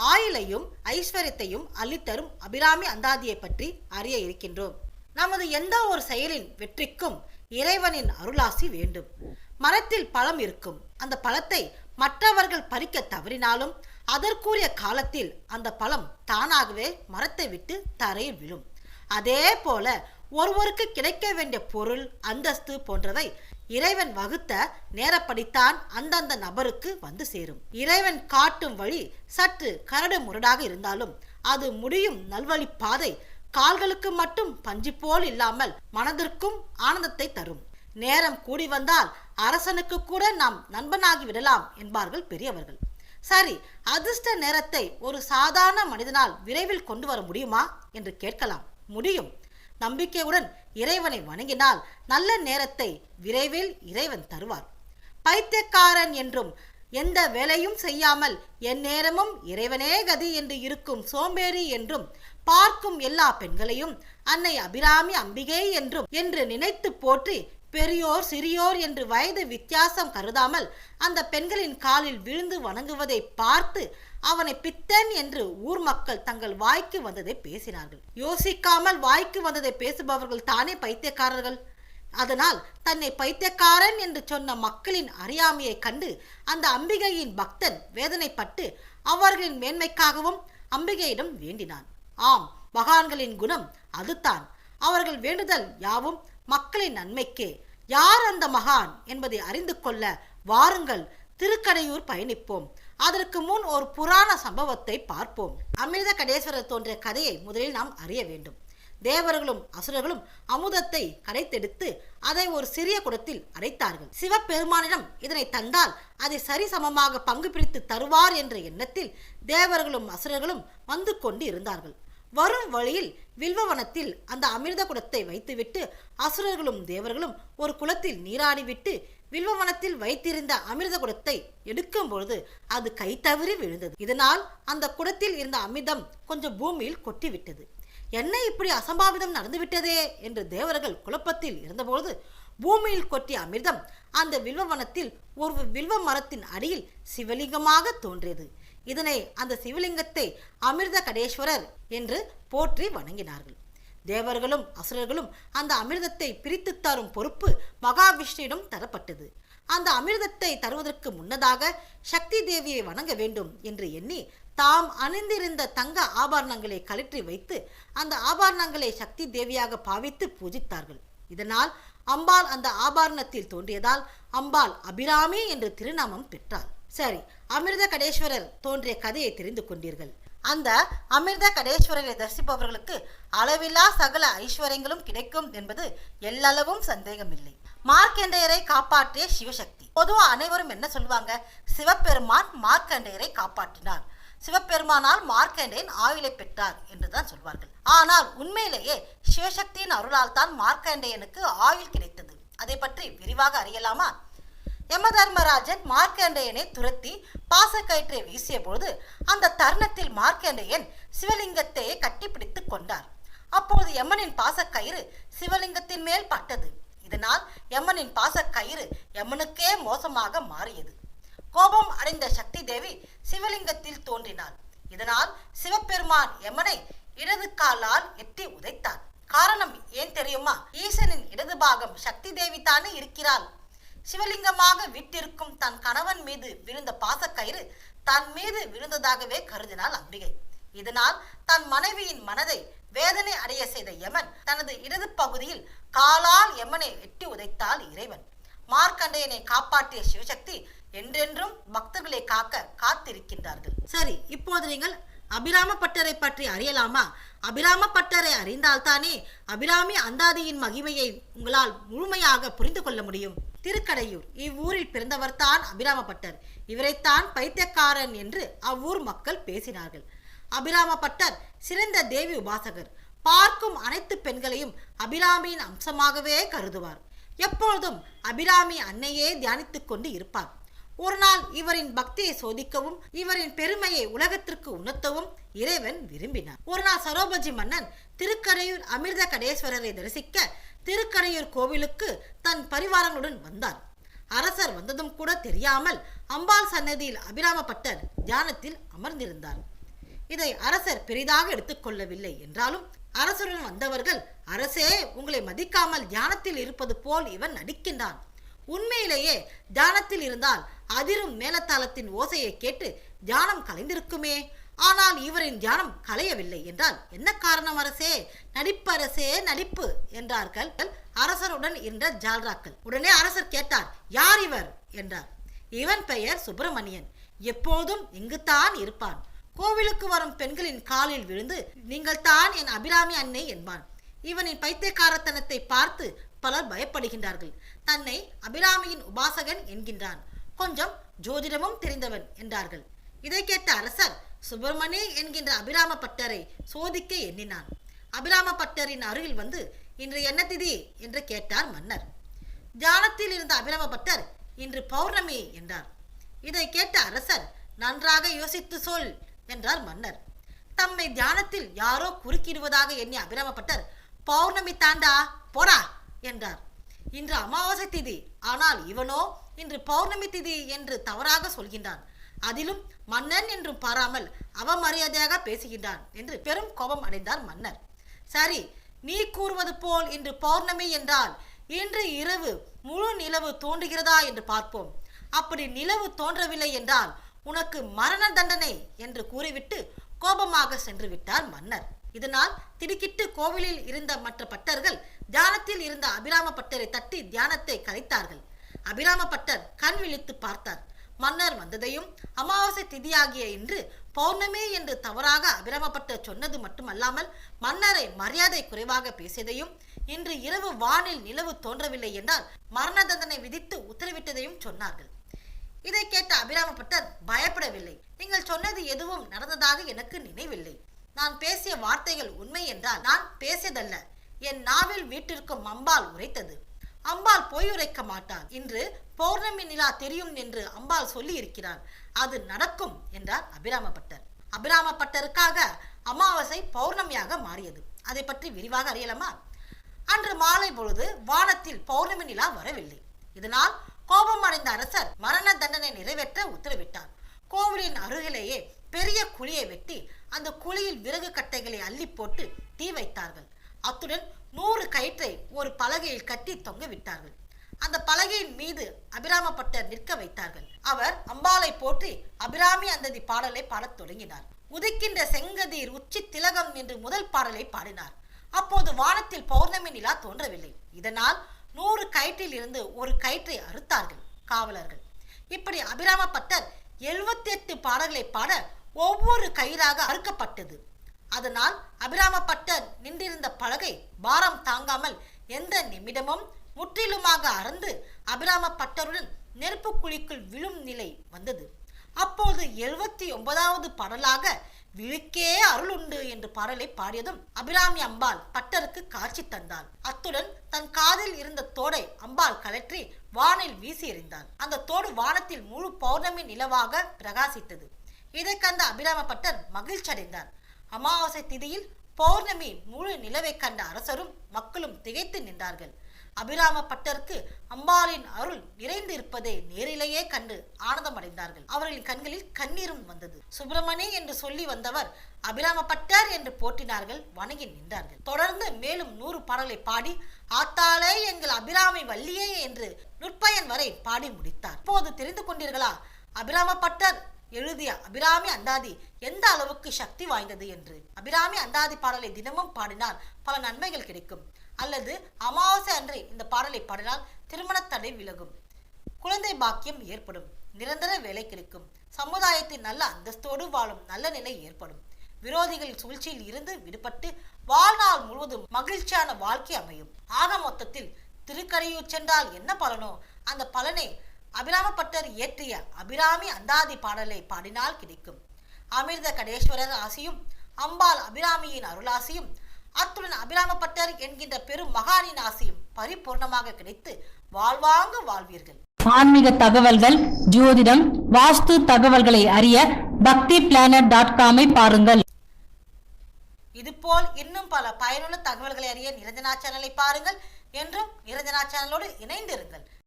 ஆயுளையும் ஐஸ்வர்யத்தையும் அள்ளித்தரும் அபிராமி அந்தாதியை பற்றி அறிய இருக்கின்றோம். நமது எந்த ஒரு செயலின் வெற்றிக்கும் இறைவனின் அருளாசி வேண்டும். மரத்தில் பழம் இருக்கும். அந்த பழத்தை மற்றவர்கள் பறிக்க தவறினாலும் அதற்குரிய காலத்தில் அந்த பழம் தானாகவே மரத்தை விட்டு தரையில் விழும். அதே போல ஒருவருக்கு கிடைக்க வேண்டிய பொருள், அந்தஸ்து போன்றவை இறைவன் வகுத்த நேரப்படித்தான் அந்தந்த நபருக்கு வந்து சேரும். இறைவன் காட்டும் வழி சற்று கரடு முரடாக இருந்தாலும் அது முடியும் நல்வழி பாதை கால்களுக்கு மட்டும் பஞ்சு போல் இல்லாமல் மனதிற்கும் ஆனந்தத்தை தரும். நேரம் கூடி வந்தால் அரசனுக்கு கூட நாம் நண்பனாகி விடலாம் என்பார்கள் பெரியவர்கள். சரி, அதிர்ஷ்ட நேரத்தை ஒரு சாதாரண மனிதனால் விரைவில் கொண்டு வர முடியுமா என்று கேட்கலாம். முடியும். நம்பிக்கையுடன் இறைவனை வணங்கினால் நல்ல நேரத்தை விரைவில் இறைவன் தருவார். பைத்தியக்காரன் என்றும் எந்த வேலையும் செய்யாமல் என் நேரமும் இறைவனே கதி என்று இருக்கும் சோம்பேறி என்றும் பார்க்கும் எல்லா பெண்களையும் அன்னை அபிராமி அம்பிகை என்று நினைத்து போற்றி பெரியோர் சிறியோர் என்று வயது வித்தியாசம் கருதாமல் அந்த பெண்களின் காலில் விழுந்து வணங்குவதை பார்த்து அவனை பித்தன் என்று ஊர் மக்கள் தங்கள் வாய்க்கு வந்ததை பேசினார்கள். யோசிக்காமல் வாய்க்கு வந்ததை பேசுபவர்கள் தானே பைத்தியக்காரர்கள். அதனால் தன்னை பைத்தியக்காரன் என்று சொன்ன மக்களின் அறியாமையை கண்டு அந்த அம்பிகையின் பக்தன் வேதனைப்பட்டு அவர்களின் மேன்மைக்காகவும் அம்பிகையிடம் வேண்டினான். ஆம், மகான்களின் குணம் அதுதான். அவர்கள் வேண்டுதல் யாவும் மக்களின் நன்மைக்கே. யார் அந்த மகான் என்பதை அறிந்து கொள்ள வாருங்கள், திருக்கடையூர் பயணிப்போம். அதற்கு முன் ஒரு புராண சம்பவத்தை பார்ப்போம். அமிர்த கடேஸ்வரர் தோன்றிய கதையை முதலில் நாம் அறிய வேண்டும். தேவர்களும் அசுரர்களும் அமுதத்தை கடைத்தெடுத்து அதை ஒரு சிறிய குடத்தில் அடைத்தார்கள். சிவபெருமானிடம் இதனை தந்தால் அதை சரிசமமாக பங்கு பிரித்து தருவார் என்ற எண்ணத்தில் தேவர்களும் அசுரர்களும் வந்து கொண்டு இருந்தார்கள். வரும் வழியில் வில்வவனத்தில் அந்த அமிர்த குடத்தை வைத்துவிட்டு அசுரர்களும் தேவர்களும் ஒரு குளத்தில் நீராடிவிட்டு வில்வவனத்தில் வைத்திருந்த அமிர்த குடத்தை எடுக்கும் பொழுது அது கை தவறி விழுந்தது. இதனால் அந்த குடத்தில் இருந்த அமிர்தம் கொஞ்சம் பூமியில் கொட்டிவிட்டது. என்ன இப்படி அசம்பாவிதம் நடந்துவிட்டதே என்று தேவர்கள் குழப்பத்தில் இருந்தபொழுது பூமியில் கொட்டிய அமிர்தம் அந்த வில்வவனத்தில் ஒரு வில்வ மரத்தின் அடியில் சிவலிங்கமாக தோன்றியது. இதனை அந்த சிவலிங்கத்தை அமிர்த கடேஸ்வரர் என்று போற்றி வணங்கினார்கள். தேவர்களும் அசுரர்களும் அந்த அமிர்தத்தை பிரித்து தரும் பொறுப்பு மகாவிஷ்ணுவிடம் தரப்பட்டது. அந்த அமிர்தத்தை தருவதற்கு முன்னதாக சக்தி தேவியை வணங்க வேண்டும் என்று எண்ணி தாம் அணிந்திருந்த தங்க ஆபரணங்களை கழற்றி வைத்து அந்த ஆபரணங்களை சக்தி தேவியாக பாவித்து பூஜித்தார்கள். இதனால் அம்பாள் அந்த ஆபரணத்தில் தோன்றியதால் அம்பாள் அபிராமி என்று திருநாமம் பெற்றார். சரி, அமிர்த கடேஸ்வரர் தோன்றிய கதையை தெரிந்து கொண்டீர்கள். அந்த அமிர்த கடேஸ்வரரை தரிசிப்பவர்களுக்கு அளவில்லா சகல ஐஸ்வர்யங்களும் கிடைக்கும் என்பது எல்லளவும் சந்தேகமில்லை. மார்க்கண்டேயரை காப்பாற்றிய சிவசக்தி. பொதுவா அனைவரும் என்ன சொல்லுவாங்க? சிவபெருமான் மார்க்கண்டேயரை காப்பாற்றினார், சிவபெருமானால் மார்க்கண்டேயன் ஆயுளை பெற்றார் என்றுதான் சொல்வார்கள். ஆனால் உண்மையிலேயே சிவசக்தியின் அருளால் தான் மார்க்கண்டேயனுக்கு ஆயுள் கிடைத்தது. அதை பற்றி விரிவாக அறியலாமா? யமதர்மராஜன் மார்க்கண்டேயனை துரத்தி பாசக்கயிற்றை வீசிய பொழுது அந்த தருணத்தில் மார்க்கண்டேயன் சிவலிங்கத்தை கட்டிப்பிடித்துக் கொண்டார். அப்போது யமனின் பாசக்கயிறு சிவலிங்கத்தின் மேல் பட்டது. இதனால் யமனின் பாசக்கயிறு யமனுக்கே மோசமாக மாறியது. கோபம் அடைந்த சக்தி தேவி சிவலிங்கத்தில் தோன்றினாள். இதனால் சிவபெருமான் யமனை இடது காலால் எட்டி உதைத்தார். காரணம் ஏன் தெரியுமா? ஈசனின் இடது பாகம் சக்தி தேவி தானே இருக்கிறாள். சிவலிங்கமாக விட்டிருக்கும் தன் கணவன் மீது விழுந்த பாசக்கயிறு தன் மீது விழுந்ததாகவே கருதினாள் அம்பிகை. இதனால் தன் மனைவியின் மனதை வேதனை அடைய செய்த யமன் தனது இடது பகுதியில் காலால் யமனை எட்டி உதைத்தாள் இறைவன். மார்க்கண்டேயனை காப்பாற்றிய சிவசக்தி என்றென்றும் பக்தர்களை காக்க காத்திருக்கின்றார்கள். சரி, இப்போது நீங்கள் அபிராமப்பட்டரை பற்றி அறியலாமா? அபிராமப்பட்டரை அறிந்தால்தானே அபிராமி அந்தாதியின் மகிமையை உங்களால் முழுமையாக புரிந்து கொள்ள முடியும். திருக்கடையூர் இவ்வூரில் பிறந்தவர்தான் அபிராமப்பட்டர். இவரைத்தான் பைத்தியக்காரன் என்று அவ்வூர் மக்கள் பேசினார்கள். அபிராமப்பட்டர் சிறந்த தேவி உபாசகர். பார்க்கும் அனைத்து பெண்களையும் அபிராமியின் அம்சமாகவே கருதுவார். எப்பொழுதும் அபிராமி அன்னையே தியானித்துக் கொண்டு இருப்பார். ஒரு நாள் இவரின் பக்தியை சோதிக்கவும் இவரின் பெருமையை உலகத்திற்கு உணர்த்தவும் இறைவன் விரும்பினார். ஒரு நாள் சரோபஜி மன்னன் திருக்கடையூர் அமிர்த கடேஸ்வரரை தரிசிக்க திருக்கடையூர் கோவிலுக்கு தன் பரிவாரங்களுடன் வந்தார். அரசர் வந்ததும் கூட தெரியாமல் அம்பாள் சன்னதியில் அபிராமப்பட்டர் தியானத்தில் அமர்ந்திருந்தார். இதை அரசர் பெரிதாக எடுத்துக்கொள்ளவில்லை என்றாலும் அரசருடன் வந்தவர்கள், அரசே, உங்களை மதிக்காமல் தியானத்தில் இருப்பது போல் இவன் நடிக்கின்றான். உண்மையிலேயே தியானத்தில் இருந்தால் அதிரும் மேலத்தாளத்தின் ஓசையை கேட்டு தியானம் கலைந்திருக்குமே. ஆனால் இவரின் தியானம் கலையவில்லை என்றால் என்ன காரணம் அரசே? நடிப்பு அரசே, நடிப்பு என்றார்கள் அரசருடன் இருந்த ஜால்ராக்கள். உடனே அரசர் கேட்டார், யார் இவர் என்றார். இவன் பெயர் சுப்பிரமணியன், எப்போதும் இங்குத்தான் இருப்பான். கோவிலுக்கு வரும் பெண்களின் காலில் விழுந்து நீங்கள் தான் என் அபிராமி அன்னை என்பான். இவனின் பைத்தியக்காரத்தனத்தை பார்த்து பலர் பயப்படுகின்றார்கள். தன்னை அபிராமியின் உபாசகன் என்கின்றான். கொஞ்சம் ஜோதிடமும் தெரிந்தவன் என்றார்கள். இதை கேட்ட அரசர் சுப்பிரமணி என்கின்ற அபிராம பட்டரை சோதிக்க எண்ணினான். அபிராம பட்டரின் அருகில் வந்து, இன்று என்ன திதி என்று கேட்டார் மன்னர். தியானத்தில் இருந்த அபிராம பட்டர், இன்று பௌர்ணமி என்றார். இதை கேட்ட அரசர், நன்றாக யோசித்து சொல் என்றார் மன்னர். தம்மை தியானத்தில் யாரோ குறுக்கிடுவதாக எண்ணிய அபிராம பட்டர், பௌர்ணமி தாண்டா, போடா என்றார். இன்று அமாவாசை திதி, ஆனால் இவனோ இன்று பௌர்ணமி திதி என்று தவறாக சொல்கின்றான். அதிலும் மன்னன் என்றும் பாராமல் அவமரியாதையாக பேசுகின்றான் என்று பெரும் கோபம் அடைந்தார் மன்னர். சரி, நீ கூறுவது போல் இன்று பௌர்ணமி என்றால் இன்று இரவு முழு நிலவு தோன்றுகிறதா என்று பார்ப்போம். அப்படி நிலவு தோன்றவில்லை என்றால் உனக்கு மரண தண்டனை என்று கூறிவிட்டு கோபமாக சென்று விட்டார் மன்னர். இதனால் திடுக்கிட்டு கோவிலில் இருந்த மற்ற பட்டர்கள் தியானத்தில் இருந்த அபிராம பட்டரை தட்டி தியானத்தை கலைத்தார்கள். அபிராம பட்டர் கண் விழித்து பார்த்தார். மன்னர் வந்ததையும் அமாவாசை திதியாகிய இன்று பௌர்ணமி என்று தவறாக அபிராமப்பட்டர் சொன்னது மட்டுமல்லாமல் மன்னரை மரியாதை குறைவாக பேசியதையும், இன்று இரவு வானில் நிலவு தோன்றவில்லை என்றால் மரண தண்டனை விதித்து உத்தரவிட்டதையும் சொன்னார்கள். இதை கேட்ட அபிராமப்பட்டர் பயப்படவில்லை. நீங்கள் சொன்னது எதுவும் நடந்ததாக எனக்கு நினைவில்லை. நான் பேசிய வார்த்தைகள் உண்மை என்றால் நான் பேசியதல்ல, என் நாவில் வீட்டிற்கும் அம்பாள் உரைத்தது. அம்பாள் பொய் உரைக்க மாட்டாள். இன்று பௌர்ணமி நிலா தெரியும் என்று அம்பாள் சொல்லி இருக்கிறார். அது நடக்கும் என்றார் அபிராமப்பட்டர். அபிராமப்பட்டருக்காக அமாவாசை பௌர்ணமியாக மாறியது. அதை பற்றி விரிவாக அறியலாமா? அன்று மாலை பொழுது வானத்தில் பௌர்ணமி நிலா வரவில்லை. இதனால் கோபம் அடைந்த அரசர் மரண தண்டனை நிறைவேற்ற உத்தரவிட்டார். கோவிலின் அருகிலேயே பெரிய குழியை வெட்டி அந்த குழியில் விறகு கட்டைகளை அள்ளி போட்டு தீ வைத்தார்கள். அத்துடன் 100 கயிற்றை ஒரு பலகையில் கட்டி தொங்க விட்டார்கள். அந்த பலகையின் மீது அபிராமப்பட்டர் நிற்க வைத்தார்கள். அவர் அம்பாளை போற்றி அபிராமி அந்ததி பாடலை பாடத் தொடங்கினார். உதிக்கின்ற செங்கதிர் உச்சி திலகம் என்று முதல் பாடலை பாடினார். அப்போது வானத்தில் பௌர்ணமி நிலா தோன்றவில்லை. இதனால் 100 கயிற்றில் இருந்து ஒரு கயிற்றை அறுத்தார்கள் காவலர்கள். இப்படி அபிராமப்பட்டர் 78 பாடல்களை பாட ஒவ்வொரு கயிறாக அறுக்கப்பட்டது. அதனால் அபிராமப்பட்டர் நின்றிருந்த பலகை பாரம் தாங்காமல் எந்த நிமிடமும் முற்றிலுமாக அறந்து அபிராமப்பட்டருடன் நெருப்பு குழிக்குள் விழும் நிலை வந்தது. அப்போது 79வது பாடலாக விழுக்கே அருள் உண்டு என்று பாடலை பாடியதும் அபிராமி அம்பாள் பட்டருக்கு காட்சி தந்தாள். அத்துடன் தன் காதில் இருந்த தோடை அம்பாள் கலற்றி வானில் வீசி எறிந்தாள். அந்த தோடு வானத்தில் முழு பௌர்ணமி நிலவாக பிரகாசித்தது. இதை கண்ட அபிராமப்பட்டர் மகிழ்ச்சி அடைந்தார். அமாவாசை திதியில் பௌர்ணமி முழு நிலவை கண்ட அரசரும் மக்களும் திகைத்து நின்றார்கள். அபிராமப்பட்டருக்கு அம்பாளின் அருள் நிறைந்து இருப்பதை நேரிலேயே கண்டு ஆனந்தம் அடைந்தார்கள். அவர்களின் கண்களில் கண்ணீரும் வந்தது. சுப்பிரமணி என்று சொல்லி வந்தவர் அபிராமப்பட்டர் என்று போற்றினார்கள், வணங்கி நின்றார்கள். தொடர்ந்து மேலும் 100 பாடலை பாடி ஆத்தாலே எங்கள் அபிராமி வள்ளியே என்று நுட்பயன் வரை பாடி முடித்தார். இப்போது தெரிந்து கொண்டீர்களா அபிராமப்பட்டர் எழுதிய அபிராமி அந்தாதி எந்த அளவுக்கு சக்தி வாய்ந்தது என்று? அபிராமி அந்தாதி பாடலை தினமும் பாடினால் பல நன்மைகள் கிடைக்கும். அல்லது அமாவாசை அன்று இந்த பாடலை பாடினால் திருமண தடை விலகும், குழந்தை பாக்கியம் ஏற்படும், நிரந்தர வேலை கிடைக்கும், சமுதாயத்தின் நல்ல அந்தஸ்தோடு வாழும் நல்ல நிலை ஏற்படும், விரோதிகளின் சூழ்ச்சியில் இருந்து விடுபட்டு வாழ்நாள் முழுவதும் மகிழ்ச்சியான வாழ்க்கை அமையும். ஆக மொத்தத்தில் திருக்கடையூர் சென்றால் என்ன பலனோ அந்த பலனை அபிராமப்பட்டர் இயற்றிய அபிராமி அந்தாதி பாடலை பாடினால் கிடைக்கும். அமிர்த கடேஸ்வரர் ஆசியும் அம்பாள் அபிராமியின் அருளாசியும் அத்துடன் அபிராமப்பட்டர் என்கின்ற பெரும் மகானின் ஆசியும் பரிபூர்ணமாக கிடைத்து வாழ்வாங்க வாழ்வீர்கள். ஆன்மீக தகவல்கள், ஜோதிடம், வாஸ்து தகவல்களை அறிய bhaktiplanet.com-ஐ பாருங்கள். இதுபோல் இன்னும் பல பயனுள்ள தகவல்களை அறிய நிரஞ்சனா சேனலை பாருங்கள். என்றும் நிரஞ்சனா சேனலோடு இணைந்திருங்கள்.